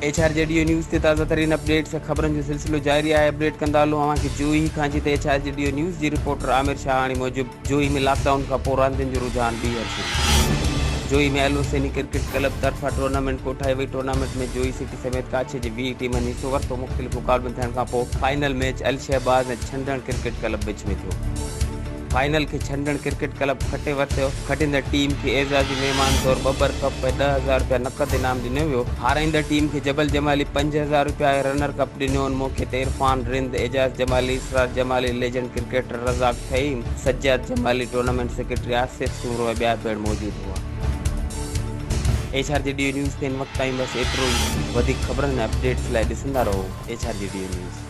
HRJDO news ते ताज़ा तरीन अपडेट्स खबरन जो सिलसिलो जारी है। अपडेट कंदा हलो अवां खे जोई खां जी HRJDO न्यूज़ जी रिपोर्टर आमिर शाहानी मूजिब जोई में लॉकडाउन का पोइ रांदियुनि जो रुझान ॿीहर शुरू। जोई में एलोसेनी क्रिकेट क्लब तरफ़ां टूर्नामेंट कोठाई वई। टूर्नामेंट में जोई सिटी समेत काछे जी 20 टीमनि हिसो वरितो। मुख़्तलिफ़ मुक़ाबलनि थियण खां पोइ फाइनल मैच अल शहबाज़ ऐं छंडण क्रिकेट क्लब विच में थियो। फाइनल के छंडण क्रिकेट क्लब खटे वरितो। खटींदड़ टीम के एज़ाज़ी मेहमान तौर बबर कप ऐं 10,000 रुपया नक़द इनाम ॾिनो वियो। हाराईंदड़ टीम के जबल जमाली 5,000 रुपया ऐं रनर कप ॾिनो। मौक़े ते Irfan Rind, Ejaz Jamali, Israr Jamali, legend cricketer Razzaq Faheem, Sajjad Jamali, tournament secretary Asif Suro ऐं ॿिया पिण मौजूद हुआ। HRJDO न्यूज़ ते हिन वक़्त ताईं बस एतिरो ई। वधीक ख़बरनि ऐं अपडेट्स लाइ ॾिसंदा रहो HRJDO न्यूज़।